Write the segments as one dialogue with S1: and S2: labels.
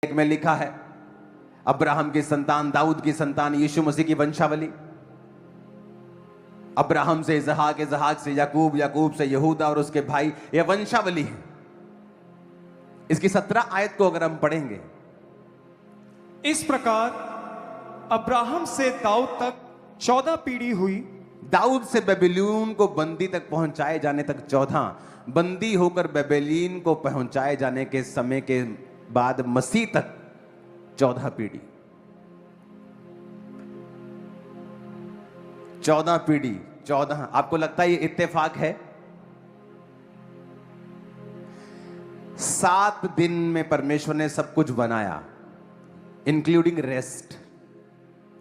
S1: एक में लिखा है अब्राहम की संतान, दाऊद की संतान, यीशु मसीह की वंशावली। अब्राहम से इसहाक, इसहाक से याकूब, याकूब से यहूदा और उसके भाई, यह वंशावली है। इसकी 17 आयत को अगर हम पढ़ेंगे,
S2: इस प्रकार अब्राहम से दाऊद तक 14 पीढ़ी हुई।
S1: दाऊद से बेबीलोन को बंदी तक पहुंचाए जाने तक 14, बंदी होकर बेबीलोन को पहुंचाए जाने के समय के बाद मसीह तक 14 पीढ़ी। 14 पीढ़ी, 14। आपको लगता है ये इत्तेफाक है? 7 दिन में परमेश्वर ने सब कुछ बनाया, इंक्लूडिंग रेस्ट।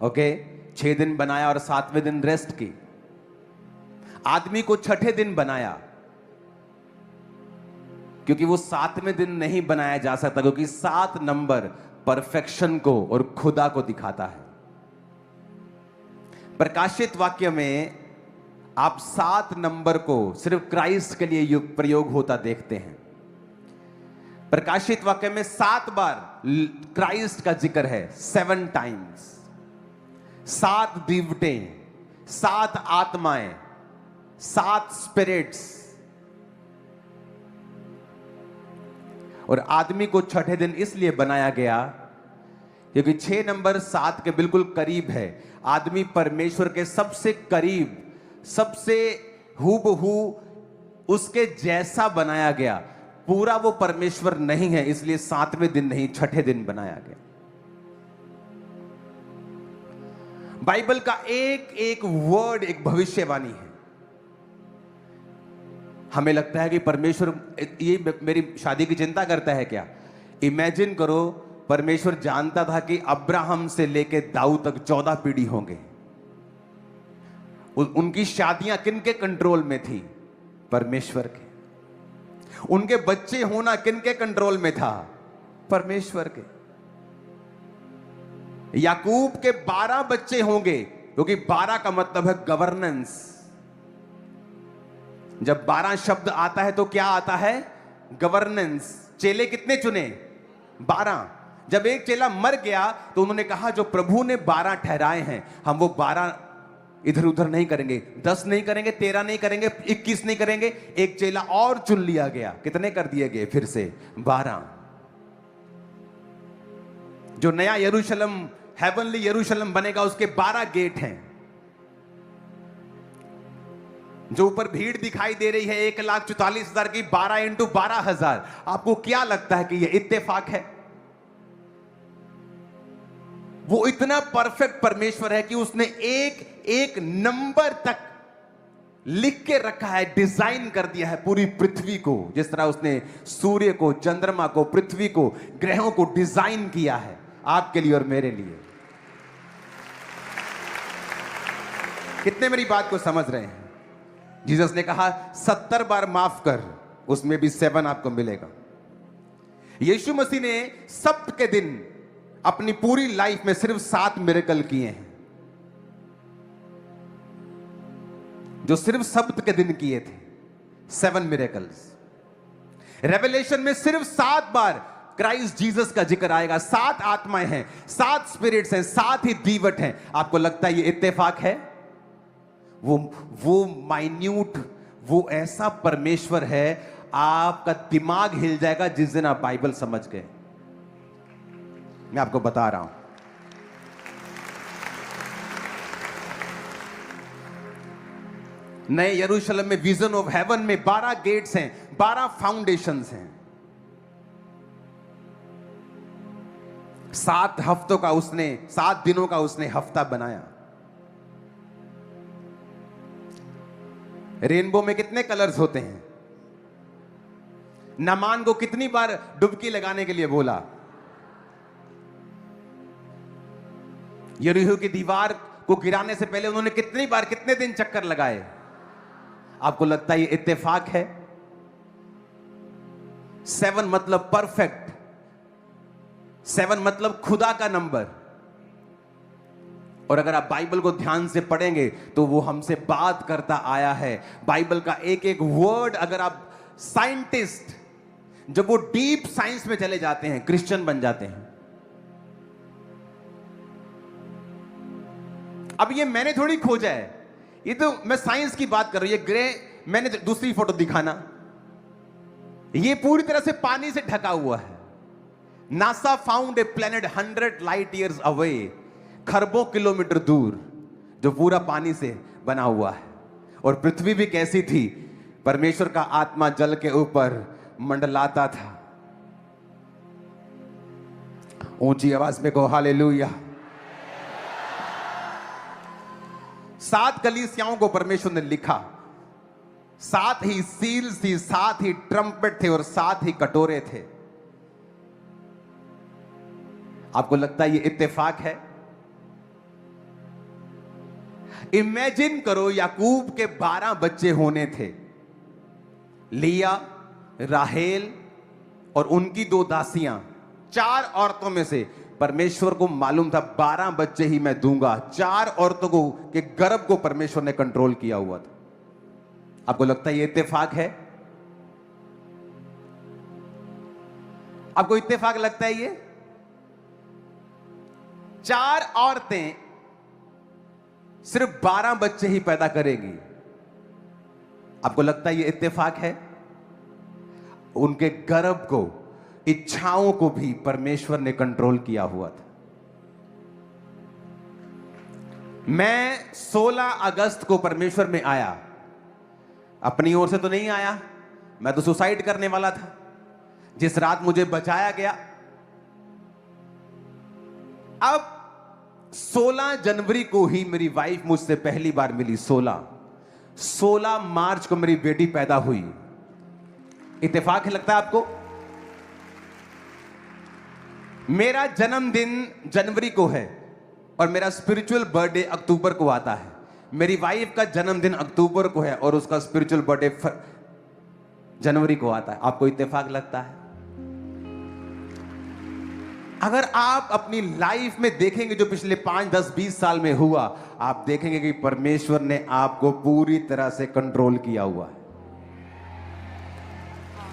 S1: ओके, 6 दिन बनाया और 7वें दिन रेस्ट की। आदमी को 6ठे दिन बनाया, क्योंकि वो 7वें दिन नहीं बनाया जा सकता, क्योंकि 7 नंबर परफेक्शन को और खुदा को दिखाता है। प्रकाशित वाक्य में आप 7 नंबर को सिर्फ क्राइस्ट के लिए प्रयोग होता देखते हैं। प्रकाशित वाक्य में 7 बार क्राइस्ट का जिक्र है, 7 टाइम्स। 7 दिवटें, 7 आत्माएं, 7 स्पिरिट्स। और आदमी को 6ठे दिन इसलिए बनाया गया क्योंकि 6 नंबर 7 के बिल्कुल करीब है। आदमी परमेश्वर के सबसे करीब, सबसे हूबहू उसके जैसा बनाया गया। पूरा वो परमेश्वर नहीं है, इसलिए 7वें दिन नहीं, 6ठे दिन बनाया गया। बाइबल का एक एक वर्ड एक भविष्यवाणी है। हमें लगता है कि परमेश्वर ये मेरी शादी की चिंता करता है क्या? इमेजिन करो, परमेश्वर जानता था कि अब्राहम से लेके दाऊद तक 14 पीढ़ी होंगे। उनकी शादियां किनके कंट्रोल में थी? परमेश्वर के। उनके बच्चे होना किनके कंट्रोल में था? परमेश्वर के। याकूब के 12 बच्चे होंगे, क्योंकि 12 का मतलब है गवर्नेंस। जब 12 शब्द आता है तो क्या आता है? गवर्नेंस। चेले कितने चुने? 12। जब एक चेला मर गया तो उन्होंने कहा जो प्रभु ने 12 ठहराए हैं, हम वो 12 इधर उधर नहीं करेंगे, 10 नहीं करेंगे, 13 नहीं करेंगे, 21 नहीं करेंगे। एक चेला और चुन लिया गया। कितने कर दिए गए? फिर से 12। जो नया यरूशलेम, हेवनली यरूशलेम बनेगा, उसके 12 गेट हैं। जो ऊपर भीड़ दिखाई दे रही है 1,44,000 की, 12 इंटू 12,000। आपको क्या लगता है कि यह इत्तेफाक है? वो इतना परफेक्ट परमेश्वर है कि उसने एक एक नंबर तक लिख के रखा है, डिजाइन कर दिया है पूरी पृथ्वी को। जिस तरह उसने सूर्य को, चंद्रमा को, पृथ्वी को, ग्रहों को डिजाइन किया है आपके लिए और मेरे लिए। कितने मेरी बात को समझ रहे हैं? जीसस ने कहा 70 बार माफ कर, उसमें भी 7 आपको मिलेगा। यीशु मसीह ने सब्त के दिन अपनी पूरी लाइफ में सिर्फ 7 मिरेकल किए हैं, जो सिर्फ सब्त के दिन किए थे। 7 मिरेकल्स। रेवलेशन में सिर्फ 7 बार क्राइस्ट जीसस का जिक्र आएगा। 7 आत्माएं हैं, 7 स्पिरिट्स हैं, 7 ही दीवट हैं। आपको लगता है ये इत्तेफाक है? वो माइन्यूट, वो ऐसा परमेश्वर है, आपका दिमाग हिल जाएगा जिस दिन आप बाइबल समझ गए। मैं आपको बता रहा हूं। नए यरूशलेम में, विजन ऑफ हेवन में 12 गेट्स हैं, 12 फाउंडेशंस हैं। 7 हफ्तों का उसने, 7 दिनों का उसने हफ्ता बनाया। रेनबो में कितने कलर्स होते हैं? नामान को कितनी बार डुबकी लगाने के लिए बोला? यरीहो की दीवार को गिराने से पहले उन्होंने कितनी बार, कितने दिन चक्कर लगाए? आपको लगता है ये इत्तेफाक है? 7 मतलब परफेक्ट, 7 मतलब खुदा का नंबर। और अगर आप बाइबल को ध्यान से पढ़ेंगे तो वो हमसे बात करता आया है। बाइबल का एक एक वर्ड, अगर आप साइंटिस्ट जब वो डीप साइंस में चले जाते हैं, क्रिश्चियन बन जाते हैं। अब ये मैंने थोड़ी खोजा है, ये तो मैं साइंस की बात कर रही हूं। ये ग्रे, मैंने दूसरी फोटो दिखाना, ये पूरी तरह से पानी से ढका हुआ है। NASA found a planet 100 light years away, खरबों किलोमीटर दूर, जो पूरा पानी से बना हुआ है। और पृथ्वी भी कैसी थी, परमेश्वर का आत्मा जल के ऊपर मंडलाता था। ऊंची आवाज में कहो हालेलुया। 7 कलीसियाओं को परमेश्वर ने लिखा, 7 ही सील्स थी, 7 ही ट्रम्पेट थे और 7 ही कटोरे थे। आपको लगता है ये इत्तेफाक है? इमेजिन करो, याकूब के 12 बच्चे होने थे, लिया, राहेल और उनकी 2 दासियां। 4 औरतों में से परमेश्वर को मालूम था 12 बच्चे ही मैं दूंगा। 4 औरतों को के गर्भ को परमेश्वर ने कंट्रोल किया हुआ था। आपको लगता है ये इत्तेफाक है? आपको इत्तेफाक लगता है ये? 4 औरतें सिर्फ 12 बच्चे ही पैदा करेगी। आपको लगता है ये इत्तेफाक है? उनके गर्भ को, इच्छाओं को भी परमेश्वर ने कंट्रोल किया हुआ था। मैं 16 अगस्त को परमेश्वर में आया, अपनी ओर से तो नहीं आया, मैं तो सुसाइड करने वाला था। जिस रात मुझे बचाया गया, अब 16 जनवरी को ही मेरी वाइफ मुझसे पहली बार मिली। 16 मार्च को मेरी बेटी पैदा हुई। इत्तेफाक है लगता है आपको? मेरा जन्मदिन जनवरी को है और मेरा स्पिरिचुअल बर्थडे अक्टूबर को आता है। मेरी वाइफ का जन्मदिन अक्टूबर को है और उसका स्पिरिचुअल बर्थडे जनवरी को आता है। आपको इत्तेफाक लगता है? अगर आप अपनी लाइफ में देखेंगे जो पिछले 5, 10, 20 साल में हुआ, आप देखेंगे कि परमेश्वर ने आपको पूरी तरह से कंट्रोल किया हुआ है।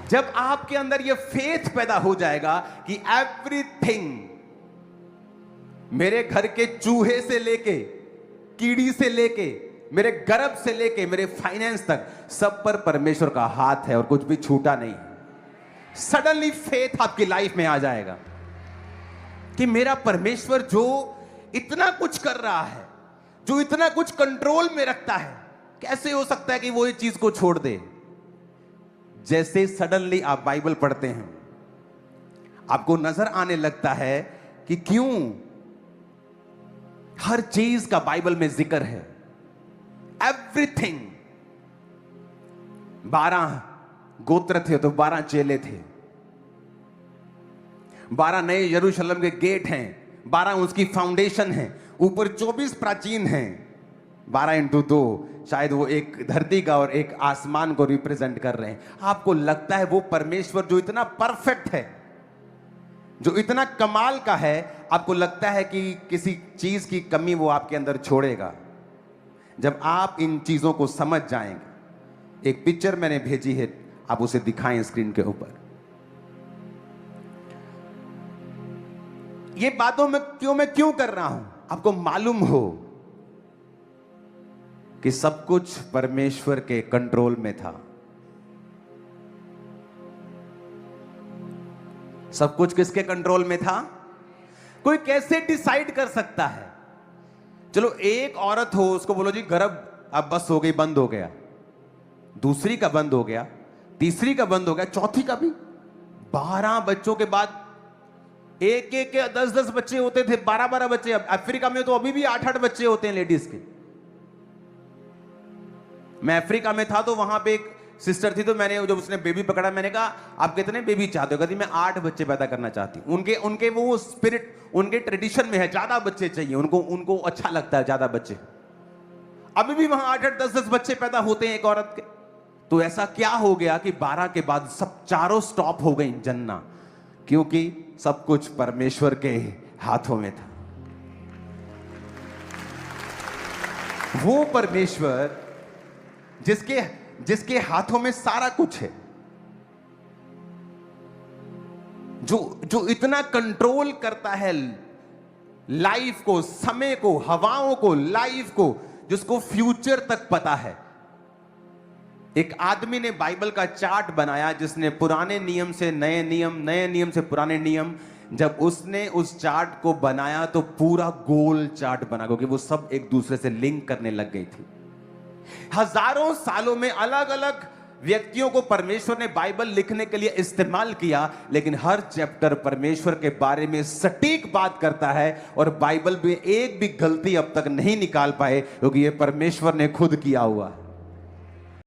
S1: जब आपके अंदर यह फेथ पैदा हो जाएगा कि एवरीथिंग, मेरे घर के चूहे से लेके, कीड़ी से लेके, मेरे गर्भ से लेके, मेरे फाइनेंस तक, सब पर परमेश्वर का हाथ है और कुछ भी छूटा नहीं। सडनली फेथ आपकी लाइफ में आ जाएगा कि मेरा परमेश्वर जो इतना कुछ कर रहा है, जो इतना कुछ कंट्रोल में रखता है, कैसे हो सकता है कि वो इस चीज को छोड़ दे। जैसे सडनली आप बाइबल पढ़ते हैं, आपको नजर आने लगता है कि क्यों हर चीज का बाइबल में जिक्र है। एवरीथिंग। 12 गोत्र थे तो 12 चेले थे। 12 नए यरूशलेम के गेट हैं, 12 उसकी फाउंडेशन है, ऊपर 24 प्राचीन हैं। 12 इंटू 2, शायद वो एक धरती का और एक आसमान को रिप्रेजेंट कर रहे हैं। आपको लगता है वो परमेश्वर जो इतना परफेक्ट है, जो इतना कमाल का है, आपको लगता है कि किसी चीज की कमी वो आपके अंदर छोड़ेगा? जब आप इन चीजों को समझ जाएंगे। एक पिक्चर मैंने भेजी है, आप उसे दिखाएं स्क्रीन के ऊपर। ये बातों में मैं क्यों कर रहा हूं? आपको मालूम हो कि सब कुछ परमेश्वर के कंट्रोल में था। सब कुछ किसके कंट्रोल में था? कोई कैसे डिसाइड कर सकता है? चलो एक औरत हो, उसको बोलो जी गर्भ अब बस हो गई, बंद हो गया। दूसरी का बंद हो गया, तीसरी का बंद हो गया, चौथी का भी। 12 बच्चों के बाद एक एक के 10-10 बच्चे होते थे, 12-12 बच्चे। अब अफ्रीका में तो अभी भी 8-8 बच्चे होते हैं लेडीज के। मैं अफ्रीका में था तो वहां पे एक सिस्टर थी, तो मैंने जब उसने बेबी पकड़ा, मैंने कहा आप कितने बेबी चाहते हो? कहती मैं 8 बच्चे पैदा करना चाहती हूँ। उनके वो स्पिरिट, उनके ट्रेडिशन में है, ज्यादा बच्चे चाहिए उनको अच्छा लगता है ज्यादा बच्चे। अभी भी वहां 8-8, 10-10 बच्चे पैदा होते हैं एक औरत के। तो ऐसा क्या हो गया कि 12 के बाद सब चारों स्टॉप हो गई जन्ना? क्योंकि सब कुछ परमेश्वर के हाथों में था। वो परमेश्वर जिसके हाथों में सारा कुछ है, जो इतना कंट्रोल करता है लाइफ को, समय को, हवाओं को, लाइफ को, जिसको फ्यूचर तक पता है। एक आदमी ने बाइबल का चार्ट बनाया, जिसने पुराने नियम से नए नियम, नए नियम से पुराने नियम, जब उसने उस चार्ट को बनाया तो पूरा गोल चार्ट बना, क्योंकि वो सब एक दूसरे से लिंक करने लग गई थी। हजारों सालों में अलग अलग व्यक्तियों को परमेश्वर ने बाइबल लिखने के लिए इस्तेमाल किया, लेकिन हर चैप्टर परमेश्वर के बारे में सटीक बात करता है, और बाइबल में एक भी गलती अब तक नहीं निकाल पाए, क्योंकि ये परमेश्वर ने खुद किया हुआ है।